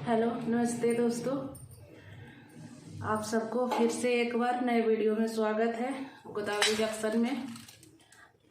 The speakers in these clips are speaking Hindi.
हेलो नमस्ते दोस्तों, आप सबको फिर से एक बार नए वीडियो में स्वागत है गोदावरी जंक्शन में।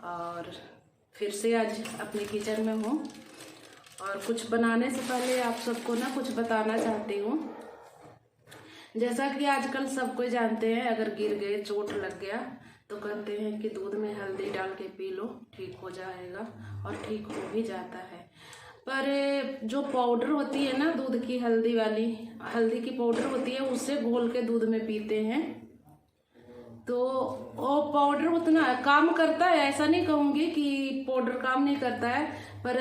और फिर से आज अपने किचन में हूँ और कुछ बनाने से पहले आप सबको ना कुछ बताना चाहती हूँ। जैसा कि आजकल सब कोई जानते हैं, अगर गिर गए चोट लग गया तो कहते हैं कि दूध में हल्दी डाल के पी लो, ठीक हो जाएगा, और ठीक हो भी जाता है। पर जो पाउडर होती है ना दूध की, हल्दी की पाउडर होती है, उससे घोल के दूध में पीते हैं तो वो पाउडर उतना काम करता है, ऐसा नहीं कहूँगी कि पाउडर काम नहीं करता है। पर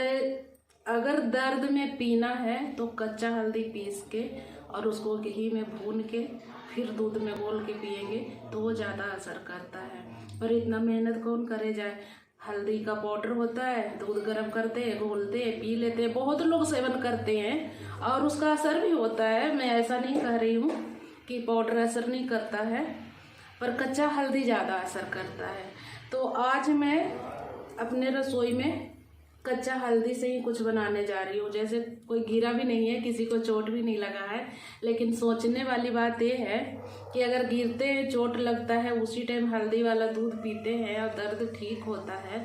अगर दर्द में पीना है तो कच्चा हल्दी पीस के और उसको घी में भून के फिर दूध में घोल के पिएंगे तो वो ज़्यादा असर करता है। पर इतना मेहनत कौन करे जाए। हल्दी का पाउडर होता है, दूध गर्म करते हैं, घोलते हैं, पी लेते हैं, बहुत लोग सेवन करते हैं और उसका असर भी होता है। मैं ऐसा नहीं कह रही हूँ कि पाउडर असर नहीं करता है, पर कच्चा हल्दी ज़्यादा असर करता है। तो आज मैं अपने रसोई में कच्चा हल्दी से ही कुछ बनाने जा रही हूँ। जैसे कोई गिरा भी नहीं है, किसी को चोट भी नहीं लगा है, लेकिन सोचने वाली बात ये है कि अगर गिरते हैं, चोट लगता है, उसी टाइम हल्दी वाला दूध पीते हैं और दर्द ठीक होता है,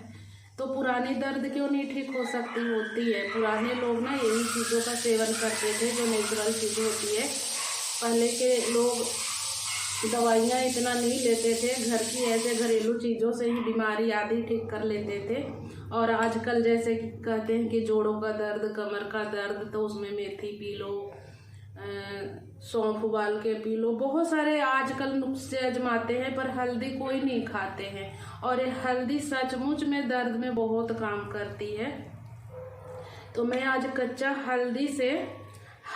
तो पुरानी दर्द क्यों नहीं ठीक हो सकती? होती है। पुराने लोग ना यही चीज़ों का सेवन करते थे जो नेचुरल चीज़ होती है। पहले के लोग दवाइयाँ इतना नहीं लेते थे, घर की ऐसे घरेलू चीज़ों से ही बीमारी आदि ठीक कर लेते थे। और आजकल जैसे कहते हैं कि जोड़ों का दर्द, कमर का दर्द, तो उसमें मेथी पी लो, सौंफ उबाल के पी लो, बहुत सारे आजकल नुस्खे आजमाते हैं, पर हल्दी कोई नहीं खाते हैं। और ये हल्दी सचमुच में दर्द में बहुत काम करती है। तो मैं आज कच्चा हल्दी से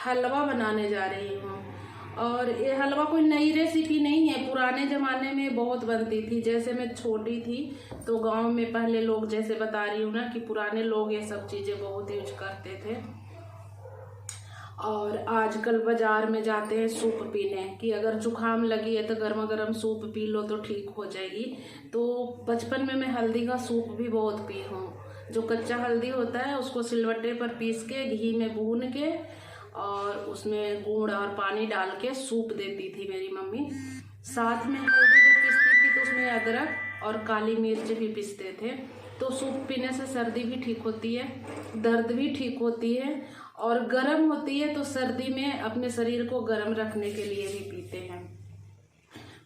हलवा बनाने जा रही हूँ। और ये हलवा कोई नई रेसिपी नहीं है, पुराने ज़माने में बहुत बनती थी। जैसे मैं छोटी थी तो गांव में पहले लोग, जैसे बता रही हूँ ना कि पुराने लोग ये सब चीज़ें बहुत यूज करते थे। और आजकल बाज़ार में जाते हैं सूप पीने कि अगर जुकाम लगी है तो गर्मा गर्म सूप पी लो तो ठीक हो जाएगी। तो बचपन में मैं हल्दी का सूप भी बहुत पी हूँ। जो कच्चा हल्दी होता है उसको सिलवट्टे पर पीस के घी में भून के और उसमें गुड़ और पानी डाल के सूप देती थी मेरी मम्मी। साथ में हल्दी जब पीसती थी तो उसमें अदरक और काली मिर्च भी पीसते थे। तो सूप पीने से सर्दी भी ठीक होती है, दर्द भी ठीक होती है, और गर्म होती है तो सर्दी में अपने शरीर को गर्म रखने के लिए भी पीते हैं।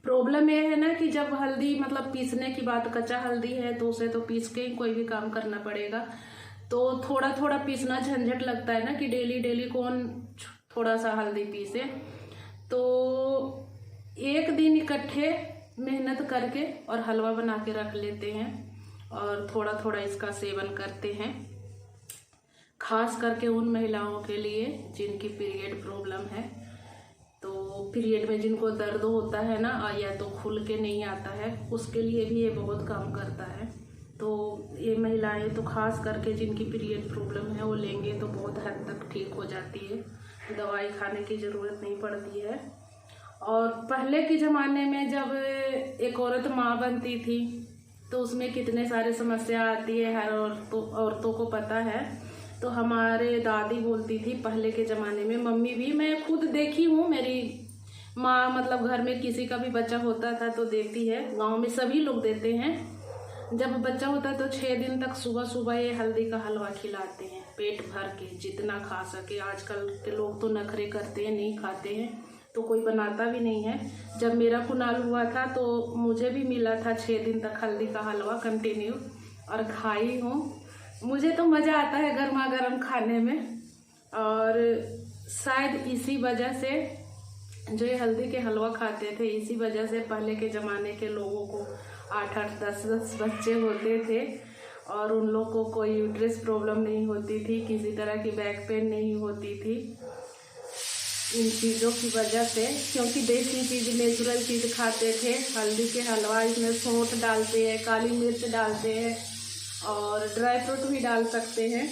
प्रॉब्लम ये है ना कि जब हल्दी मतलब पीसने की बात, कच्चा हल्दी है तो उसे तो पीस के ही कोई भी काम करना पड़ेगा, तो थोड़ा थोड़ा पीसना झंझट लगता है ना कि डेली डेली कौन थोड़ा सा हल्दी पीसे। तो एक दिन इकट्ठे मेहनत करके और हलवा बना के रख लेते हैं और थोड़ा थोड़ा इसका सेवन करते हैं। खास करके उन महिलाओं के लिए जिनकी पीरियड प्रॉब्लम है, तो पीरियड में जिनको दर्द होता है ना, या तो खुल के नहीं आता है, उसके लिए भी ये बहुत काम करता है। तो ये महिलाएं तो खास करके जिनकी पीरियड प्रॉब्लम है वो लेंगे तो बहुत हद तक ठीक हो जाती है, दवाई खाने की ज़रूरत नहीं पड़ती है। और पहले के ज़माने में जब एक औरत माँ बनती थी तो उसमें कितने सारे समस्या आती है, हर औरतों को पता है। तो हमारे दादी बोलती थी पहले के ज़माने में, मम्मी भी, मैं खुद देखी हूँ, मेरी माँ मतलब घर में किसी का भी बच्चा होता था तो देती है, गाँव में सभी लोग देते हैं। जब बच्चा होता है तो 6 दिन तक सुबह सुबह ये हल्दी का हलवा खिलाते हैं, पेट भर के जितना खा सके। आजकल के लोग तो नखरे करते हैं, नहीं खाते हैं, तो कोई बनाता भी नहीं है। जब मेरा कुनाल हुआ था तो मुझे भी मिला था 6 दिन तक हल्दी का हलवा कंटिन्यू, और खाई हूँ। मुझे तो मज़ा आता है गर्मा गर्म खाने में। और शायद इसी वजह से जो ये हल्दी के हलवा खाते थे, इसी वजह से पहले के ज़माने के लोगों को 8-8, 10-10 बच्चे होते थे और उन लोगों को कोई यूट्रस प्रॉब्लम नहीं होती थी, किसी तरह की बैक पेन नहीं होती थी, इन चीज़ों की वजह से। क्योंकि देसी चीज़, नेचुरल चीज़ खाते थे। हल्दी के हलवा, इसमें सौंठ डालते हैं, काली मिर्च डालते हैं और ड्राई फ्रूट भी डाल सकते हैं।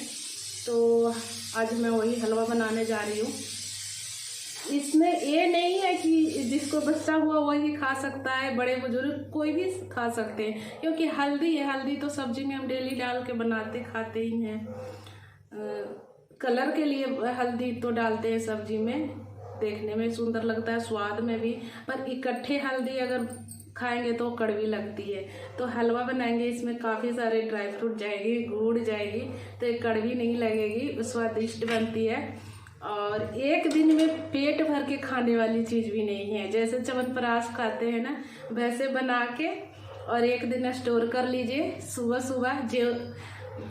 तो आज मैं वही हलवा बनाने जा रही हूँ। इसमें ये नहीं है कि जिसको बच्चा हुआ वही खा सकता है, बड़े बुजुर्ग कोई भी खा सकते हैं, क्योंकि हल्दी है। हल्दी तो सब्जी में हम डेली डाल के बनाते खाते ही हैं। कलर के लिए हल्दी तो डालते हैं सब्जी में, देखने में सुंदर लगता है, स्वाद में भी, पर इकट्ठे हल्दी अगर खाएंगे तो कड़वी लगती है। तो हलवा बनाएंगे, इसमें काफ़ी सारे ड्राई फ्रूट जाएगी, गुड़ जाएगी, तो ये कड़वी नहीं लगेगी, स्वादिष्ट बनती है। और एक दिन में पेट भर के खाने वाली चीज़ भी नहीं है। जैसे च्यवनप्राश खाते हैं ना, वैसे बना के और एक दिन स्टोर कर लीजिए। सुबह सुबह जो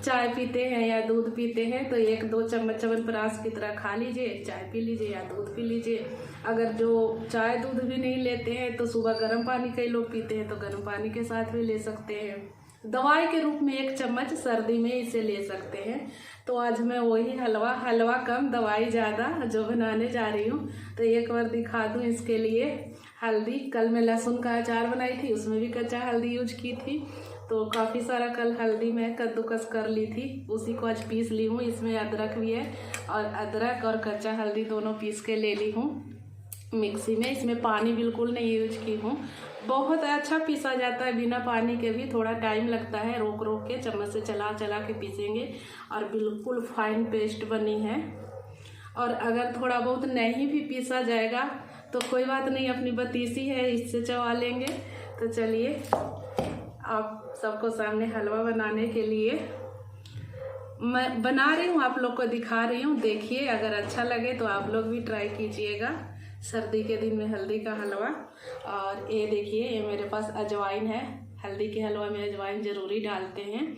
चाय पीते हैं या दूध पीते हैं तो 1-2 चम्मच च्यवनप्राश की तरह खा लीजिए, चाय पी लीजिए या दूध पी लीजिए। अगर जो चाय दूध भी नहीं लेते हैं तो सुबह गर्म पानी कई लोग पीते हैं, तो गर्म पानी के साथ भी ले सकते हैं। दवाई के रूप में 1 चम्मच सर्दी में इसे ले सकते हैं। तो आज मैं वही हलवा कम दवाई ज़्यादा जो बनाने जा रही हूँ, तो एक बार दिखा दूँ। इसके लिए हल्दी, कल मैं लहसुन का अचार बनाई थी, उसमें भी कच्चा हल्दी यूज की थी, तो काफ़ी सारा कल हल्दी मैं कद्दूकस कर ली थी, उसी को आज पीस ली हूँ। इसमें अदरक भी है, और अदरक और कच्चा हल्दी दोनों पीस के ले ली हूँ मिक्सी में। इसमें पानी बिल्कुल नहीं यूज की हूँ, बहुत अच्छा पीसा जाता है बिना पानी के भी। थोड़ा टाइम लगता है, रोक रोक के चम्मच से चला चला के पीसेंगे, और बिल्कुल फाइन पेस्ट बनी है। और अगर थोड़ा बहुत नहीं भी पीसा जाएगा तो कोई बात नहीं, अपनी बतीसी है, इससे चबा लेंगे। तो चलिए आप सबको सामने हलवा बनाने के लिए मैं बना रही हूँ, आप लोग को दिखा रही हूँ। देखिए, अगर अच्छा लगे तो आप लोग भी ट्राई कीजिएगा सर्दी के दिन में हल्दी का हलवा। और ये देखिए, ये मेरे पास अजवाइन है। हल्दी के हलवा में अजवाइन ज़रूरी डालते हैं।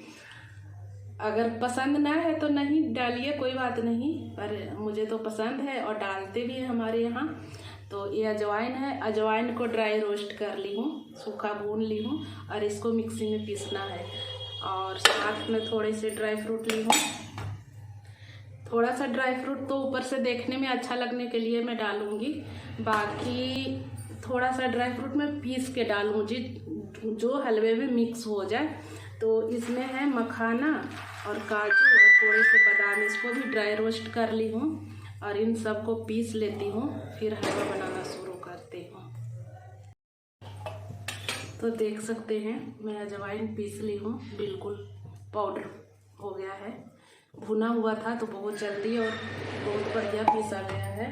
अगर पसंद ना है तो नहीं डालिए, कोई बात नहीं, पर मुझे तो पसंद है और डालते भी हैं हमारे यहाँ। तो ये अजवाइन है, अजवाइन को ड्राई रोस्ट कर ली हूँ, सूखा भून ली हूँ, और इसको मिक्सी में पीसना है। और साथ में थोड़े से ड्राई फ्रूट ली हूँ। थोड़ा सा ड्राई फ्रूट तो ऊपर से देखने में अच्छा लगने के लिए मैं डालूँगी, बाकी थोड़ा सा ड्राई फ्रूट मैं पीस के डालूँगी जो हलवे में मिक्स हो जाए। तो इसमें है मखाना और काजू और थोड़े से बादाम, इसको भी ड्राई रोस्ट कर ली हूँ, और इन सबको पीस लेती हूँ, फिर हलवा बनाना शुरू करती हूँ। तो देख सकते हैं मैं अजवाइन पीस ली हूँ, बिल्कुल पाउडर हो गया है। भुना हुआ था तो बहुत जल्दी और बहुत बढ़िया पीसा गया है।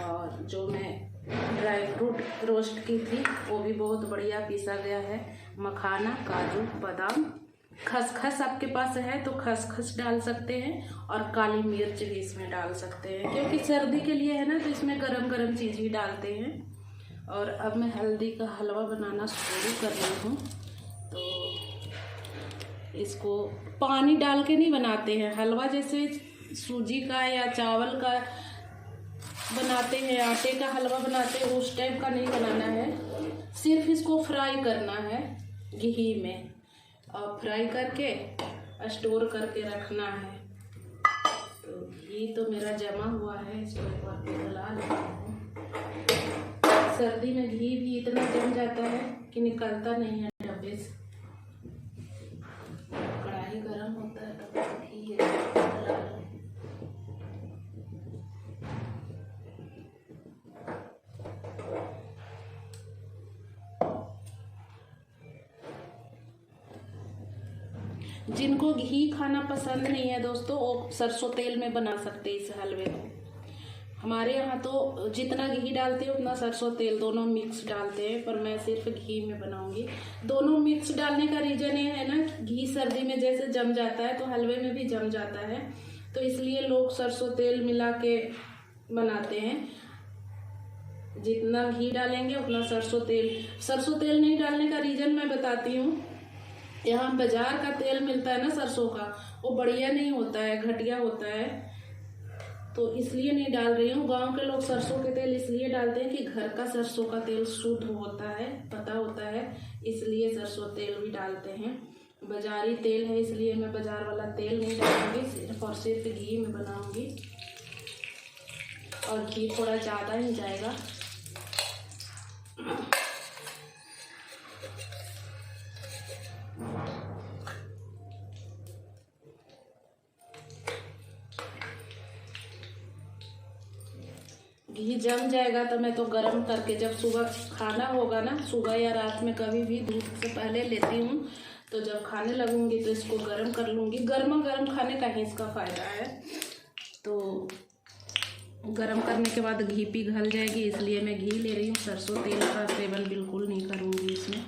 और जो मैं ड्राई फ्रूट रोस्ट की थी वो भी बहुत बढ़िया पीसा गया है। मखाना, काजू, बादाम, खसखस आपके पास है तो खसखस डाल सकते हैं, और काली मिर्च भी इसमें डाल सकते हैं, क्योंकि सर्दी के लिए है ना, तो इसमें गरम गरम चीज़ ही डालते हैं। और अब मैं हल्दी का हलवा बनाना शुरू कर रही हूँ। तो इसको पानी डाल के नहीं बनाते हैं हलवा, जैसे सूजी का या चावल का बनाते हैं, आटे का हलवा बनाते हैं, उस टाइप का नहीं बनाना है। सिर्फ इसको फ्राई करना है घी में, और फ्राई करके स्टोर करके रखना है। तो घी तो मेरा जमा हुआ है, इसको एक बार पिघला लेते हैं। सर्दी में घी भी इतना जम जाता है कि निकलता नहीं है डब्बे से। कढ़ाई गरम होता है तब घी है। जिनको घी खाना पसंद नहीं है दोस्तों, वो सरसों तेल में बना सकते हैं इस हलवे को। हमारे यहाँ तो जितना घी डालते हैं उतना सरसों तेल, दोनों मिक्स डालते हैं, पर मैं सिर्फ घी में बनाऊंगी। दोनों मिक्स डालने का रीज़न ये है ना, घी सर्दी में जैसे जम जाता है तो हलवे में भी जम जाता है, तो इसलिए लोग सरसों तेल मिला के बनाते हैं। जितना घी डालेंगे उतना सरसों तेल नहीं डालने का रीज़न मैं बताती हूँ। यहाँ बाजार का तेल मिलता है ना सरसों का, वो बढ़िया नहीं होता है, घटिया होता है, तो इसलिए नहीं डाल रही हूँ। गांव के लोग सरसों के तेल इसलिए डालते हैं कि घर का सरसों का तेल शुद्ध होता है, पता होता है, इसलिए सरसों तेल भी डालते हैं। बाजारी तेल है इसलिए मैं बाजार वाला तेल नहीं डालूंगी, सिर्फ और सिर्फ घी में बनाऊंगी, और घी थोड़ा ज़्यादा ही जाएगा। घी जम जाएगा तो मैं तो गरम करके, जब सुबह खाना होगा ना, सुबह या रात में कभी भी दूध से पहले लेती हूँ, तो जब खाने लगूंगी तो इसको गरम कर लूँगी। गर्मा गर्म खाने का ही इसका फ़ायदा है। गरम करने के बाद घी पिघल जाएगी, इसलिए मैं घी ले रही हूँ। सरसों तेल का सेवन बिल्कुल नहीं करूँगी इसमें।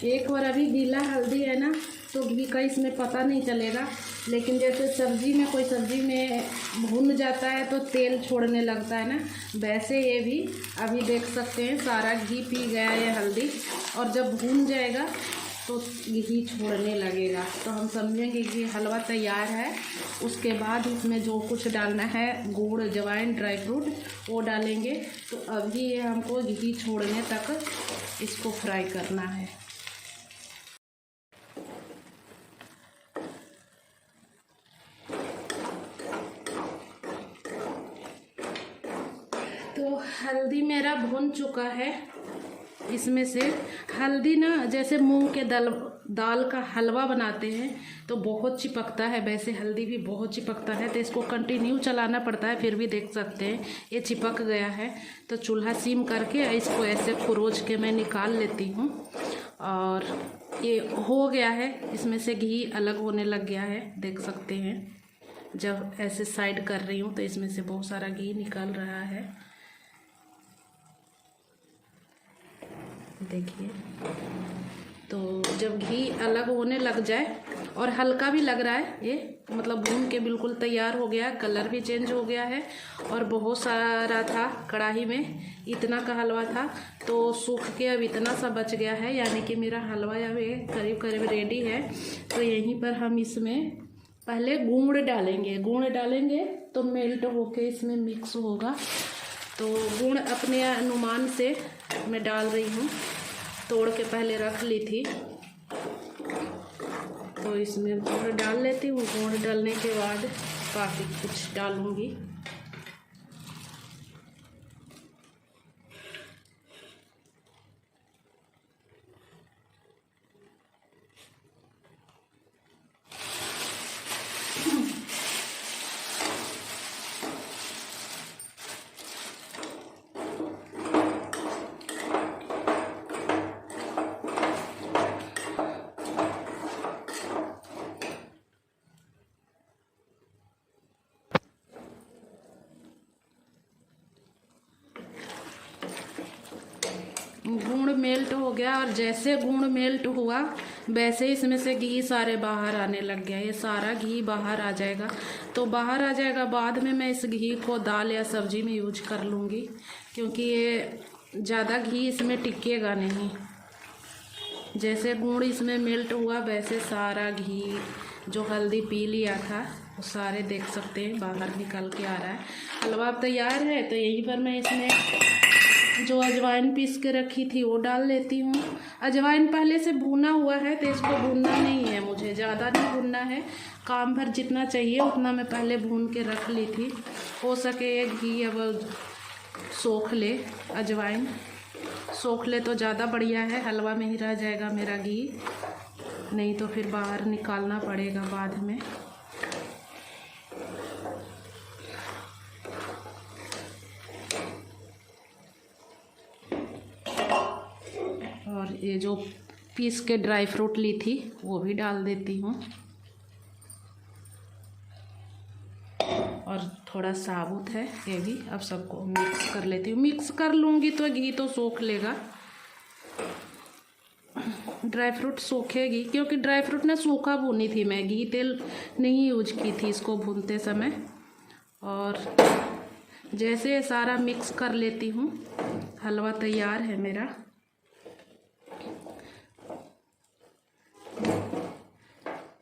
एक बार अभी गीला हल्दी है ना, तो घी का इसमें पता नहीं चलेगा, लेकिन जैसे सब्जी में कोई सब्जी में भून जाता है तो तेल छोड़ने लगता है ना, वैसे ये भी अभी देख सकते हैं सारा घी पी गया है हल्दी, और जब भून जाएगा तो घी छोड़ने लगेगा, तो हम समझेंगे कि हलवा तैयार है। उसके बाद इसमें जो कुछ डालना है, गुड़, अजवाइन, ड्राई फ्रूट, वो डालेंगे। तो अभी ये हमको घी छोड़ने तक इसको फ्राई करना है। तो हल्दी मेरा भुन चुका है। इसमें से हल्दी ना, जैसे मूंग के दाल का हलवा बनाते हैं तो बहुत चिपकता है, वैसे हल्दी भी बहुत चिपकता है, तो इसको कंटिन्यू चलाना पड़ता है। फिर भी देख सकते हैं ये चिपक गया है, तो चूल्हा सीम करके इसको ऐसे खुरोच के मैं निकाल लेती हूँ। और ये हो गया है, इसमें से घी अलग होने लग गया है, देख सकते हैं। जब ऐसे साइड कर रही हूँ तो इसमें से बहुत सारा घी निकल रहा है, देखिए। तो जब घी अलग होने लग जाए और हल्का भी लग रहा है, ये मतलब भून के बिल्कुल तैयार हो गया, कलर भी चेंज हो गया है, और बहुत सारा था कढ़ाई में, इतना का हलवा था, तो सूख के अब इतना सा बच गया है, यानी कि मेरा हलवा अब करीब करीब रेडी है। तो यहीं पर हम इसमें पहले गुड़ डालेंगे। गुड़ डालेंगे तो मेल्ट होके इसमें मिक्स होगा। तो गुड़ अपने अनुमान से मैं डाल रही हूँ, तोड़ के पहले रख ली थी, तो इसमें गुड़ डाल लेती हूँ। गुड़ डालने के बाद बाकी कुछ डालूँगी। गुड़ मेल्ट हो गया, और जैसे गुड़ मेल्ट हुआ वैसे इसमें से घी सारे बाहर आने लग गया। ये सारा घी बाहर आ जाएगा, तो बाहर आ जाएगा। बाद में मैं इस घी को दाल या सब्जी में यूज कर लूँगी, क्योंकि ये ज़्यादा घी इसमें टिकेगा नहीं। जैसे गुड़ इसमें मेल्ट हुआ वैसे सारा घी जो हल्दी पी लिया था वो सारे देख सकते हैं बाहर निकल के आ रहा है। हलवा अब तैयार है, तो यहीं पर मैं इसमें जो अजवाइन पीस के रखी थी वो डाल लेती हूँ। अजवाइन पहले से भुना हुआ है, तो इसको भूनना नहीं है, मुझे ज़्यादा नहीं भूनना है। काम भर जितना चाहिए उतना मैं पहले भून के रख ली थी। हो सके ये घी अब सोख ले, अजवाइन सोख ले तो ज़्यादा बढ़िया है, हलवा में ही रह जाएगा मेरा घी, नहीं तो फिर बाहर निकालना पड़ेगा बाद में। और ये जो पीस के ड्राई फ्रूट ली थी वो भी डाल देती हूँ, और थोड़ा साबुत है ये भी। अब सबको मिक्स कर लेती हूँ। मिक्स कर लूँगी तो घी तो सोख लेगा, ड्राई फ्रूट सूखेगी, क्योंकि ड्राई फ्रूट ना सूखा भूनी थी मैं, घी तेल नहीं यूज की थी इसको भूनते समय। और जैसे सारा मिक्स कर लेती हूँ, हलवा तैयार है मेरा।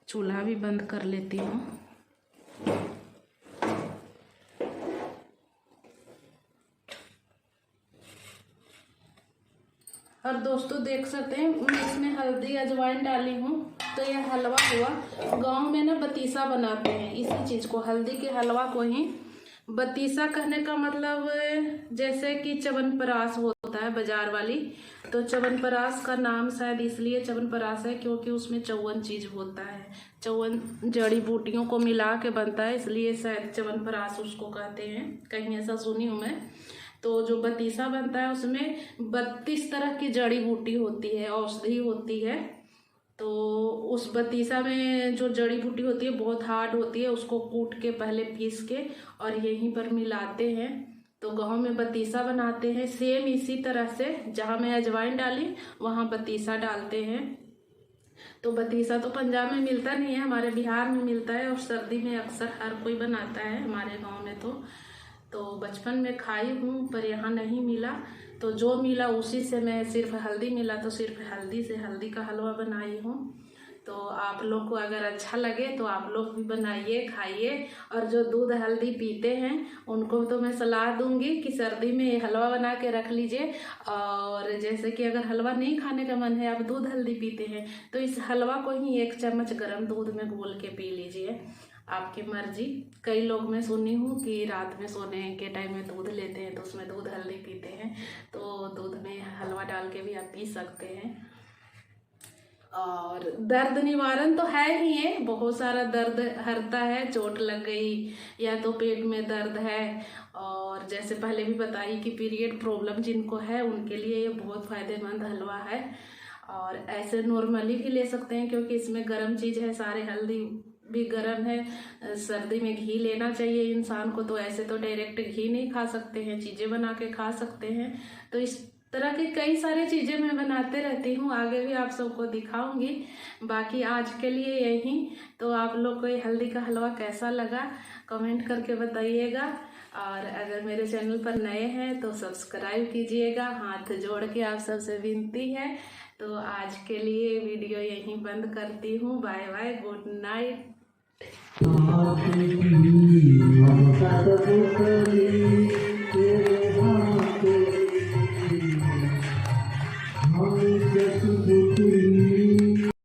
चूल्हा भी बंद कर लेती हूँ। और दोस्तों देख सकते हैं मैं इसमें हल्दी अजवाइन डाली हूँ तो यह हलवा हुआ। गांव में ना बतीसा बनाते हैं इसी चीज़ को, हल्दी के हलवा को ही बतीसा कहने का मतलब जैसे कि च्यवनप्राश होता है बाजार वाली, तो च्यवनप्राश का नाम शायद इसलिए च्यवनप्राश है क्योंकि उसमें 54 चीज़ होता है, 54 जड़ी बूटियों को मिला के बनता है, इसलिए शायद च्यवनप्राश उसको कहते हैं, कहीं ऐसा सुनी हूँ मैं। तो जो बतीसा बनता है उसमें 32 तरह की जड़ी बूटी होती है, औषधि होती है। तो उस बतीसा में जो जड़ी बूटी होती है बहुत हार्ड होती है, उसको कूट के पहले पीस के और यहीं पर मिलाते हैं। तो गांव में बतीसा बनाते हैं सेम इसी तरह से, जहाँ मैं अजवाइन डाली वहाँ बतीसा डालते हैं। तो बतीसा तो पंजाब में मिलता नहीं है, हमारे बिहार में मिलता है और सर्दी में अक्सर हर कोई बनाता है हमारे गाँव में। तो बचपन में खाई हूँ पर यहाँ नहीं मिला, तो जो मिला उसी से मैं, सिर्फ हल्दी मिला तो सिर्फ हल्दी से हल्दी का हलवा बनाई हूँ। तो आप लोग को अगर अच्छा लगे तो आप लोग भी बनाइए, खाइए। और जो दूध हल्दी पीते हैं उनको तो मैं सलाह दूंगी कि सर्दी में हलवा बना के रख लीजिए। और जैसे कि अगर हलवा नहीं खाने का मन है, आप दूध हल्दी पीते हैं तो इस हलवा को ही 1 चम्मच गर्म दूध में घोल के पी लीजिए, आपकी मर्जी। कई लोग मैं सुनी हूँ कि रात में सोने के टाइम में दूध लेते हैं तो उसमें दूध हल्दी पीते हैं, तो दूध में हलवा डाल के भी आप पी सकते हैं। और दर्द निवारण तो है ही है, बहुत सारा दर्द हरता है, चोट लग गई या तो पेट में दर्द है, और जैसे पहले भी बताई कि पीरियड प्रॉब्लम जिनको है उनके लिए ये बहुत फ़ायदेमंद हलवा है। और ऐसे नॉर्मली भी ले सकते हैं क्योंकि इसमें गर्म चीज़ है, सारे हल्दी भी गर्म है। सर्दी में घी लेना चाहिए इंसान को, तो ऐसे तो डायरेक्ट घी नहीं खा सकते हैं, चीज़ें बना के खा सकते हैं। तो इस तरह की कई सारी चीज़ें मैं बनाते रहती हूँ, आगे भी आप सबको दिखाऊंगी। बाकी आज के लिए यही। तो आप लोग को ये हल्दी का हलवा कैसा लगा कमेंट करके बताइएगा। और अगर मेरे चैनल पर नए हैं तो सब्सक्राइब कीजिएगा, हाथ जोड़ के आप सबसे विनती है। तो आज के लिए वीडियो यहीं बंद करती हूँ। Bye bye, good night.